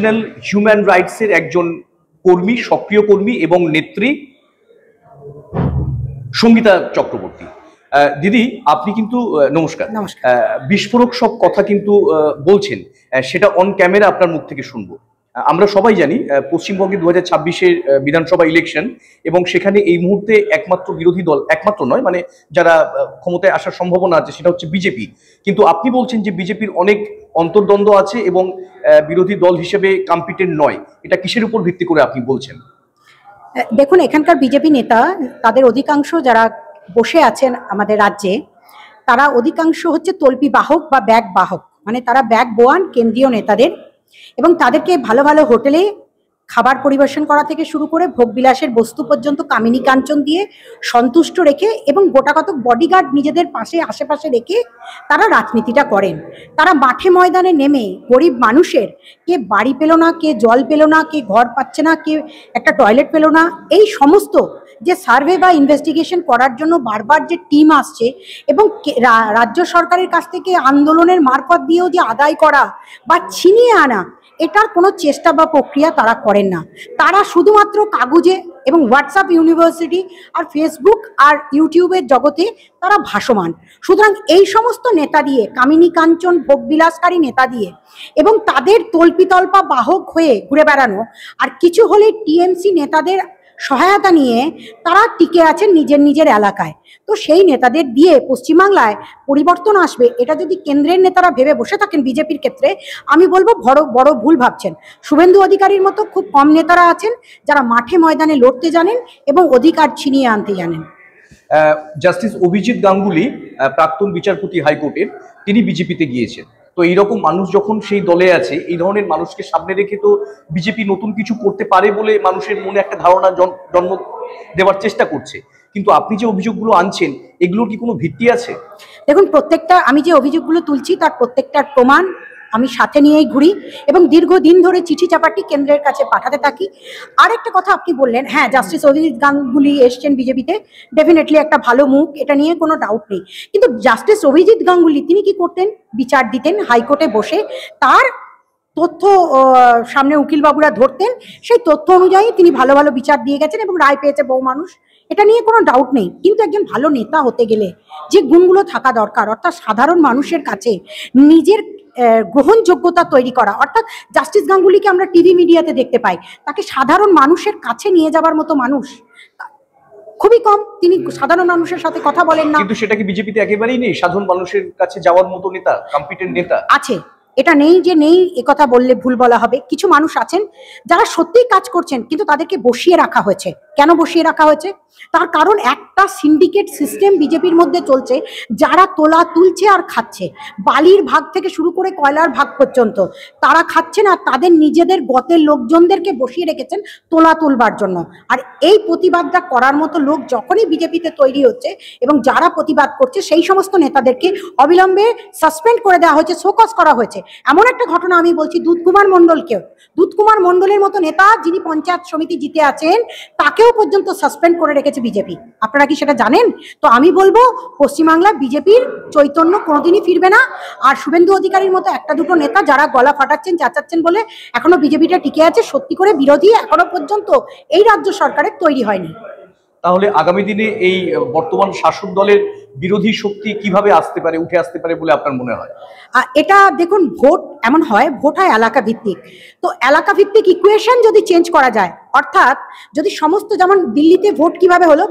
National human রাইটসের একজন কর্মী, সক্রিয় কর্মী এবং নেত্রী সঙ্গীতা চক্রবর্তী। দিদি, আপনি কিন্তু নমস্কার, বিস্ফোরক সব কথা কিন্তু বলছেন, সেটা অন ক্যামেরা আপনার মুখ থেকে শুনবো। আমরা সবাই জানি পশ্চিমবঙ্গে 2026-এর বিধানসভা ইলেকশন, এবং সেখানে এই মুহূর্তে একমাত্র বিরোধী দল, একমাত্র নয় মানে যারা ক্ষমতায় আসার সম্ভাবনা আছে সেটা হচ্ছে বিজেপি। কিন্তু আপনি বলছেন যে বিজেপির অনেক অন্তর্দ্বন্দ্ব আছে এবং বিরোধী দল হিসেবে কম্পিটেন্ট নয়। এটা কিসের উপর ভিত্তি করে আপনি বলছেন? দেখুন, এখানকার বিজেপি নেতা, তাদের অধিকাংশ যারা বসে আছেন আমাদের রাজ্যে, তারা অধিকাংশ হচ্ছে তল্পি বাহক বা ব্যাগ বাহক, মানে তারা ব্যাগ বোয়ান কেন্দ্রীয় নেতাদের, এবং তাদেরকে ভালো ভালো হোটেলে খাবার পরিবেশন করা থেকে শুরু করে ভোগবিলাসের বস্তু পর্যন্ত কামিনী কাঞ্চন দিয়ে সন্তুষ্ট রেখে এবং গোটাকতক বডিগার্ড নিজেদের পাশে আশেপাশে রেখে তারা রাজনীতিটা করেন। তারা মাঠে ময়দানে নেমে গরিব মানুষের, কে বাড়ি পেল না, কে জল পেল না, কে ঘর পাচ্ছে না, কে একটা টয়লেট পেল না, এই সমস্ত যে সার্ভে বা ইনভেস্টিগেশন করার জন্য বারবার যে টিম আসছে এবং রাজ্য সরকারের কাছ থেকে আন্দোলনের মারফত দিয়েও যে আদায় করা বা ছিনিয়ে আনা, এটার কোনো চেষ্টা বা প্রক্রিয়া তারা করেন না। তারা শুধুমাত্র কাগজে এবং হোয়াটসঅ্যাপ ইউনিভার্সিটি আর ফেসবুক আর ইউটিউবের জগতে তারা ভাসমান। সুতরাং এই সমস্ত নেতা দিয়ে, কামিনী কাঞ্চন ভোগবিলাসকারী নেতা দিয়ে এবং তাদের তল্পিতল্পা বাহক হয়ে ঘুরে বেড়ানো, আর কিছু হলে টিএমসি নেতাদের সহায়তা নিয়ে তারা টিকে আছেন নিজের নিজের এলাকায়। তো সেই নেতাদের দিয়ে পশ্চিমবাংলায় পরিবর্তন আসবে, এটা যদি কেন্দ্রের নেতারা ভেবে বসে থাকেন বিজেপির ক্ষেত্রে, আমি বলবো বড় বড় ভুল ভাবছেন। শুভেন্দু অধিকারীর মতো খুব কম নেতারা আছেন যারা মাঠে ময়দানে লড়তে জানেন এবং অধিকার ছিনিয়ে আনতে জানেন। জাস্টিস অভিজিৎ গাঙ্গুলি, প্রাক্তন বিচারপতি হাইকোর্টের, তিনি বিজেপিতে গিয়েছেন। তো এইরকম মানুষ যখন সেই দলে আছে, এই ধরনের মানুষকে সামনে রেখে তো বিজেপি নতুন কিছু করতে পারে বলে মানুষের মনে একটা ধারণা জন্ম দেওয়ার চেষ্টা করছে। কিন্তু আপনি যে অভিযোগগুলো আনছেন, এগুলোর কি কোনো ভিত্তি আছে? দেখুন, প্রত্যেকটা, আমি যে অভিযোগগুলো তুলছি তার প্রত্যেকটার প্রমাণ আমি সাথে নিয়েই ঘুরি এবং দীর্ঘদিন ধরে চিঠি চাপাটি কেন্দ্রের কাছে পাঠাতে থাকি। আরেকটা কথা আপনি বললেন, হ্যাঁ, জাস্টিস অভিজিৎ গাঙ্গুলি এসছেন বিজেপিতে, ডেফিনেটলি একটা ভালো মুখ, এটা নিয়ে কোনো ডাউট নেই। কিন্তু জাস্টিস অভিজিৎ গাঙ্গুলি তিনি কি করতেন? বিচার দিতেন হাইকোর্টে বসে, তার তথ্য সামনে উকিলবাবুরা ধরতেন, সেই তথ্য অনুযায়ী তিনি ভালো ভালো বিচার দিয়ে গেছেন এবং রায় পেয়েছে বহু মানুষ, এটা নিয়ে কোনো ডাউট নেই। কিন্তু একজন ভালো নেতা হতে গেলে যে গুণগুলো থাকা দরকার, অর্থাৎ সাধারণ মানুষের কাছে নিজের গ্রহণযোগ্যতা তৈরি করা, অর্থাৎ জাস্টিস গাঙ্গুলিকে আমরা টিভি মিডিয়াতে দেখতে পাই, তাকে সাধারণ মানুষের কাছে নিয়ে যাবার মতো মানুষ খুবই কম। তিনি সাধারণ মানুষের সাথে কথা বলেন না। কিন্তু সেটা কি বিজেপিতে একেবারেই নেই? সাধারণ মানুষের কাছে যাওয়ার মতো নেতা, কম্পিটেন্ট নেতা আছে, এটা নেই যে নেই একথা বললে ভুল বলা হবে। কিছু মানুষ আছেন যারা সত্যিই কাজ করছেন, কিন্তু তাদেরকে বসিয়ে রাখা হয়েছে। কেন বসিয়ে রাখা হয়েছে? তার কারণ একটা সিন্ডিকেট সিস্টেম বিজেপির মধ্যে চলছে, যারা তোলা তুলছে আর খাচ্ছে, বালির ভাগ থেকে শুরু করে কয়লার ভাগ পর্যন্ত তারা খাচ্ছে না, তাদের নিজেদের গতের লোকজনদেরকে বসিয়ে রেখেছেন তোলা তুলবার জন্য। আর এই প্রতিবাদটা করার মতো লোক যখনই বিজেপিতে তৈরি হচ্ছে এবং যারা প্রতিবাদ করছে, সেই সমস্ত নেতাদেরকে অবিলম্বে সাসপেন্ড করে দেওয়া হয়েছে, শোকজ করা হয়েছে। এমন একটা ঘটনা আমি বলছি, দুধকুমার মণ্ডলকেও, দুধকুমার মণ্ডলের মতো নেতা যিনি পঞ্চায়েত সমিতি জিতে আছেন, তাকেও পর্যন্ত সাসপেন্ড করে রেখেছে বিজেপি। আপনারা কি সেটা জানেন? তো আমি বলবো পশ্চিমবাংলা বিজেপির চৈতন্য কোনোদিনই ফিরবে না। আর শুভেন্দু অধিকারীর মতো একটা দুটো নেতা যারা গলা ফাটাচ্ছেন, চাচাচ্ছেন বলে এখনো বিজেপিটা টিকে আছে, সত্যি করে বিরোধী এখনো পর্যন্ত এই রাজ্য সরকারের তৈরি হয়নি। তাহলে আগামী দিনে এই বর্তমান শাসক দলের বিরোধী শক্তি কিভাবে আসতে পারে, উঠে আসতে পারে বলে আপনার মনে হয়? এটা দেখুন, ভোট এমন হয়, ভোট হয় এলাকা ভিত্তিক। তো এলাকা ভিত্তিক ইকুয়েশন যদি চেঞ্জ করা যায়, অর্থাৎ যদি সমস্ত, যেমন দিল্লিতে ভোট কিভাবে হলো,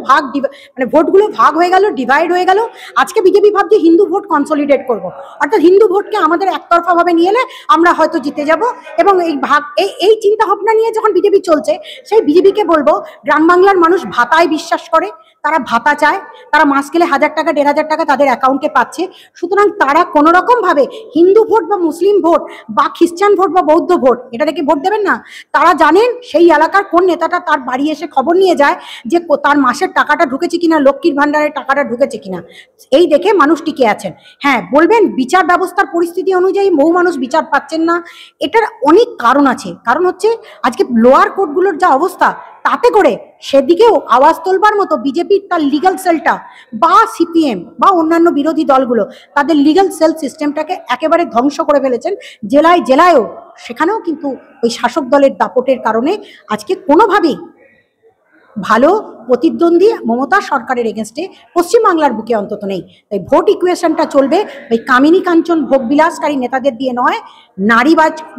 মানে ভোটগুলো ভাগ হয়ে গেল, ডিভাইড হয়ে গেল। আজকে বিজেপি ভাবছে হিন্দু ভোট কনসলিডেট করব, অর্থাৎ হিন্দু ভোটকে আমাদের একতরফা ভাবে নিয়ে এলে আমরা হয়তো জিতে যাব। এবং এই ভাগ, এই চিন্তা ভাবনা নিয়ে যখন বিজেপি চলছে, সেই বিজেপিকে বলবো, গ্রাম বাংলার মানুষ ভাতায় বিশ্বাস করে, তারা ভাতা চায়, তারা মাস গেলে 1000 টাকা 1500 টাকা তাদের অ্যাকাউন্টে পাচ্ছে। সুতরাং তারা কোনো রকম ভাবে হিন্দু ভোট বা মুসলিম ভোট বা খ্রিস্টান ভোট বা বৌদ্ধ ভোট, এটা দেখে ভোট দেবেন না। তারা জানেন সেই এলাকার কোন নেতাটা তার বাড়ি এসে খবর নিয়ে যায় যে তার মাসের টাকাটা ঢুকেছে কিনা, লক্ষ্মীর ভান্ডারের টাকাটা ঢুকেছে কিনা, এই দেখে মানুষ টিকে আছেন। হ্যাঁ, বলবেন বিচার ব্যবস্থার পরিস্থিতি অনুযায়ী বহু মানুষ বিচার পাচ্ছেন না, এটার অনেক কারণ আছে। কারণ হচ্ছে আজকে লোয়ার কোর্টগুলোর যা অবস্থা, তাতে করে সেদিকেও আওয়াজ তোলবার মতো বিজেপির তার লিগ্যাল সেলটা বা সিপিএম বা অন্যান্য বিরোধী দলগুলো তাদের লিগ্যাল সেল সিস্টেমটাকে একেবারে ধ্বংস করে ফেলেছেন। জেলায় জেলায়ও সেখানেও কিন্তু ওই শাসক দলের দাপটের কারণে আজকে কোনোভাবেই ভালো প্রতিদ্বন্দ্বী মমতা সরকারের এগেনস্টে পশ্চিমবাংলার বুকে অন্তত নেই। তাই ভোট ইকুয়েশনটা চলবে ওই কামিনী কাঞ্চন ভোগবিলাসকারী নেতাদের দিয়ে নয়,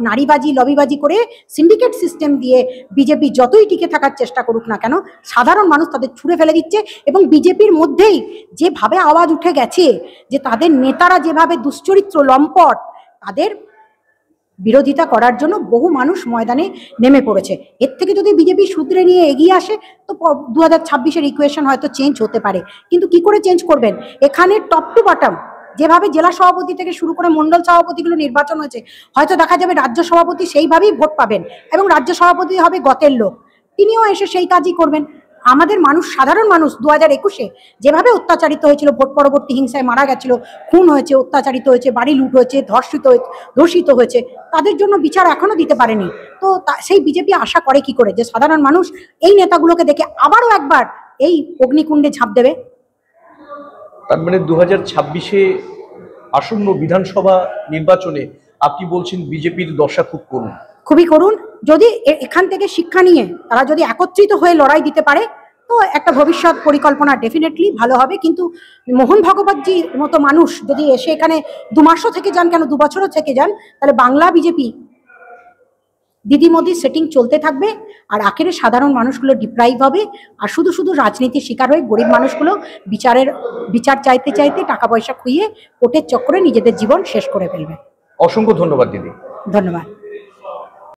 নারীবাজি লবিবাজি করে সিন্ডিকেট সিস্টেম দিয়ে বিজেপি যতই টিকে থাকার চেষ্টা করুক না কেন সাধারণ মানুষ তাদের ছুঁড়ে ফেলে দিচ্ছে। এবং বিজেপির মধ্যেই যেভাবে আওয়াজ উঠে গেছে যে তাদের নেতারা যেভাবে দুশ্চরিত্র লম্পট, তাদের বিরোধিতা করার জন্য বহু মানুষ ময়দানে নেমে পড়েছে। এর থেকে যদি বিজেপি সূত্রে নিয়ে এগিয়ে আসে তো 2026-এর ইকুয়েশন হয়তো চেঞ্জ হতে পারে। কিন্তু কি করে চেঞ্জ করবেন? এখানে টপ টু বটম যেভাবে জেলা সভাপতি থেকে শুরু করে মণ্ডল সভাপতিগুলো নির্বাচন হয়েছে, হয়তো দেখা যাবে রাজ্য সভাপতি সেইভাবেই ভোট পাবেন এবং রাজ্য সভাপতি হবে গতের লোক, তিনিও এসে সেই কাজই করবেন। আমাদের মানুষ, সাধারণ মানুষ 2021-এ যেভাবে অত্যাচারিত হয়েছিল, ভোট পরবর্তী হিংসায় মারা গেছিল, খুন হয়েছে, অত্যাচারিত হয়েছে, বাড়ি লুট হয়েছে, ধর্ষিত হয়েছে, তাদের জন্য বিচার এখনো দিতে পারেনি। তো সেই বিজেপি আশা করে কি করে যে সাধারণ মানুষ এই নেতাগুলোকে দেখে আবারও একবার এই অগ্নিকুণ্ডে ঝাঁপ দেবে? তার মানে 2026-এ আসন্ন বিধানসভা নির্বাচনে আপনি বলছেন বিজেপির দশা খুব করুন, খুবই করুন। যদি এখান থেকে শিক্ষা নিয়ে তারা যদি একত্রিত হয়ে লড়াই দিতে পারে তো একটা ভবিষ্যৎ পরিকল্পনা ডেফিনেটলি ভালো হবে। কিন্তু মোহন ভাগবতজির মতো মানুষ যদি এসে এখানে 2 মাসও থেকে যান, কেন 2 বছরও থেকে যান, তাহলে বাংলা বিজেপি দিদি মোদির সেটিং চলতে থাকবে আর আখেরে সাধারণ মানুষগুলো ডিপ্রাইভ হবে। আর শুধু শুধু রাজনীতির শিকার হয়ে গরিব মানুষগুলো বিচার চাইতে চাইতে টাকা পয়সা খুইয়ে কোর্টের চক্করে নিজেদের জীবন শেষ করে ফেলবে। অসংখ্য ধন্যবাদ দিদি। ধন্যবাদ।